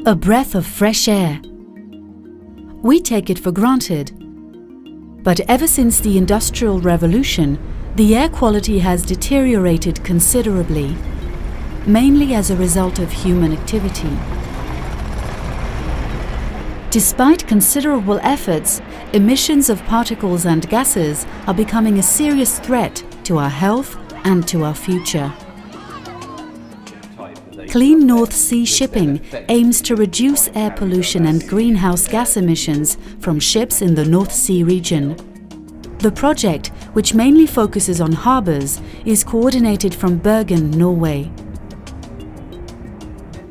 A breath of fresh air. We take it for granted. But ever since the Industrial Revolution, the air quality has deteriorated considerably, mainly as a result of human activity. Despite considerable efforts, emissions of particles and gases are becoming a serious threat to our health and to our future. Clean North Sea Shipping aims to reduce air pollution and greenhouse gas emissions from ships in the North Sea region. The project, which mainly focuses on harbours, is coordinated from Bergen, Norway.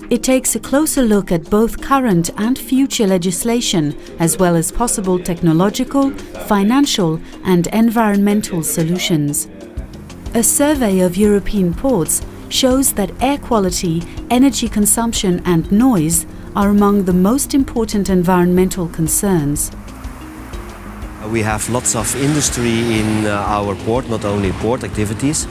It takes a closer look at both current and future legislation, as well as possible technological, financial and environmental solutions. A survey of European ports shows that air quality, energy consumption and noise are among the most important environmental concerns. We have lots of industry in our port, not only port activities.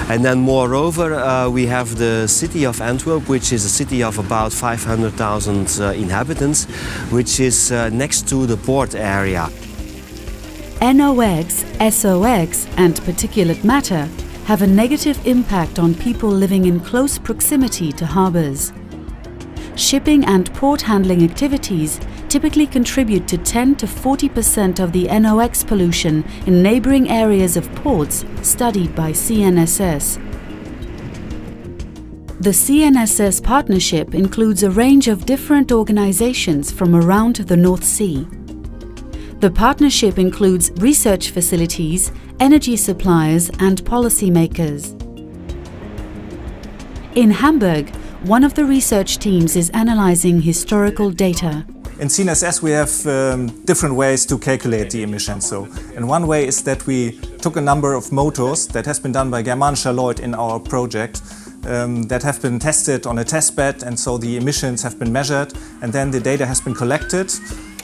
And then moreover, we have the city of Antwerp, which is a city of about 500,000 inhabitants, which is next to the port area. NOx, SOx and particulate matter have a negative impact on people living in close proximity to harbours. Shipping and port handling activities typically contribute to 10 to 40% of the NOx pollution in neighbouring areas of ports studied by CNSS. The CNSS partnership includes a range of different organisations from around the North Sea. The partnership includes research facilities, energy suppliers and policymakers. In Hamburg, one of the research teams is analysing historical data. In CNSS we have different ways to calculate the emissions. And one way is that we took a number of motors that has been done by Germanischer Lloyd in our project that have been tested on a test bed, and so the emissions have been measured, and then the data has been collected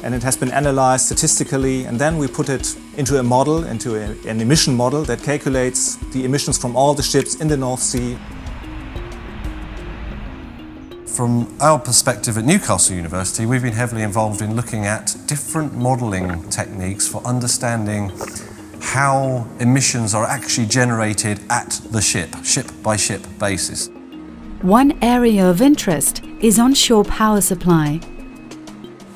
and it has been analysed statistically, and then we put it into a model, into an emission model that calculates the emissions from all the ships in the North Sea. From our perspective at Newcastle University, we've been heavily involved in looking at different modelling techniques for understanding how emissions are actually generated at the ship-by-ship basis. One area of interest is onshore power supply.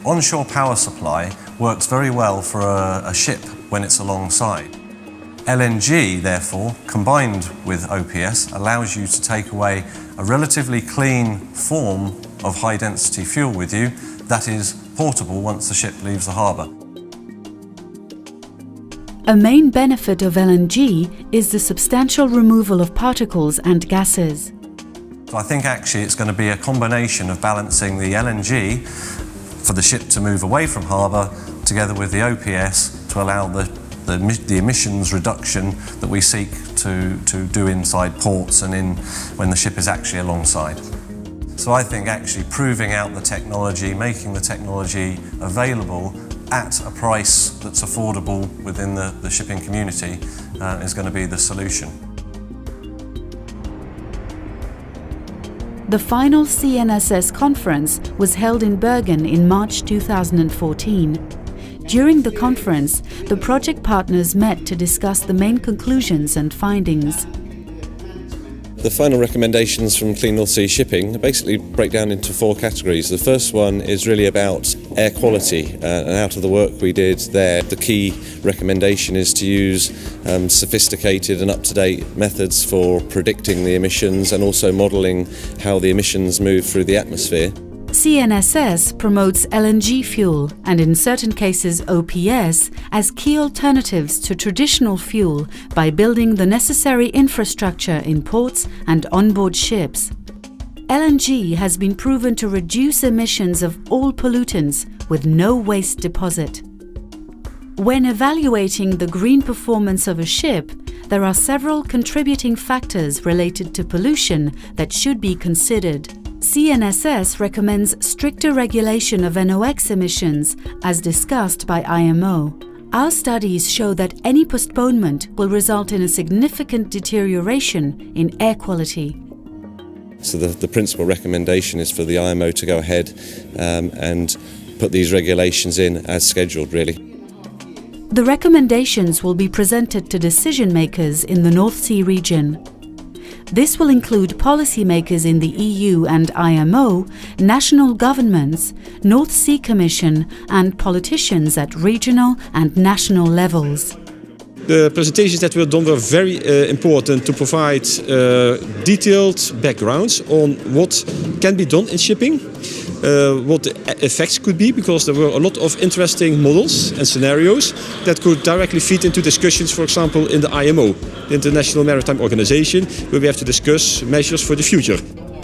Onshore power supply works very well for a ship when it's alongside. LNG, therefore, combined with OPS, allows you to take away a relatively clean form of high-density fuel with you that is portable once the ship leaves the harbour. A main benefit of LNG is the substantial removal of particles and gases. So I think actually it's going to be a combination of balancing the LNG for the ship to move away from harbour together with the OPS to allow the emissions reduction that we seek to do inside ports and when the ship is actually alongside. So I think actually proving out the technology, making the technology available at a price that's affordable within the shipping community is going to be the solution. The final CNSS conference was held in Bergen in March 2014. During the conference, the project partners met to discuss the main conclusions and findings. The final recommendations from Clean North Sea Shipping basically break down into 4 categories. The first one is really about air quality, and out of the work we did there, the key recommendation is to use sophisticated and up-to-date methods for predicting the emissions and also modelling how the emissions move through the atmosphere. CNSS promotes LNG fuel and in certain cases OPS as key alternatives to traditional fuel by building the necessary infrastructure in ports and onboard ships. LNG has been proven to reduce emissions of all pollutants with no waste deposit. When evaluating the green performance of a ship, there are several contributing factors related to pollution that should be considered. CNSS recommends stricter regulation of NOx emissions, as discussed by IMO. Our studies show that any postponement will result in a significant deterioration in air quality. So the principal recommendation is for the IMO to go ahead and put these regulations in as scheduled, really. The recommendations will be presented to decision makers in the North Sea region. This will include policymakers in the EU and IMO, national governments, North Sea Commission and politicians at regional and national levels. The presentations that were done were very important to provide detailed backgrounds on what can be done in shipping, what the effects could be, because there were a lot of interesting models and scenarios that could directly feed into discussions, for example, in the IMO, the International Maritime Organization, where we have to discuss measures for the future.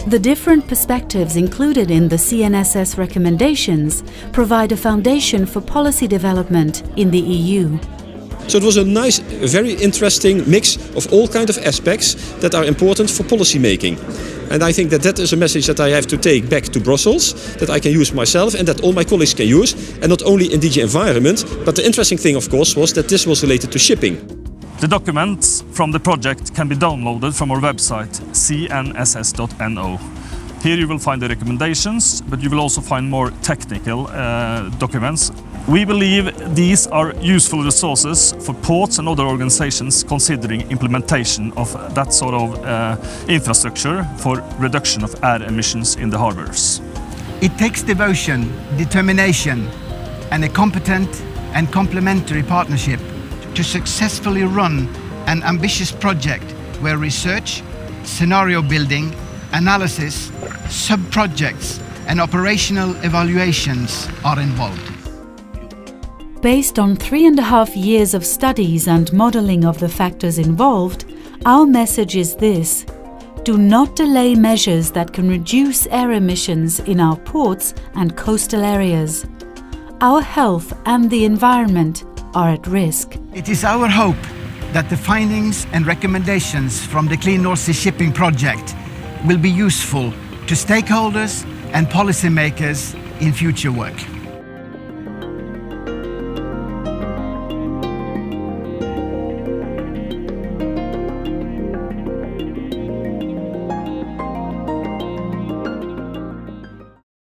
The different perspectives included in the CNSS recommendations provide a foundation for policy development in the EU. So it was a nice, very interesting mix of all kinds of aspects that are important for policy making. And I think that that is a message that I have to take back to Brussels, that I can use myself and that all my colleagues can use, and not only in DG Environment, but the interesting thing, of course, was that this was related to shipping. The documents from the project can be downloaded from our website, cnss.no. Here you will find the recommendations, but you will also find more technical documents. We believe these are useful resources for ports and other organizations considering implementation of that sort of infrastructure for reduction of air emissions in the harbors. It takes devotion, determination, and a competent and complementary partnership to successfully run an ambitious project where research, scenario building, analysis, sub-projects, and operational evaluations are involved. Based on 3.5 years of studies and modelling of the factors involved, our message is this: do not delay measures that can reduce air emissions in our ports and coastal areas. Our health and the environment are at risk. It is our hope that the findings and recommendations from the Clean North Sea Shipping Project will be useful to stakeholders and policymakers in future work.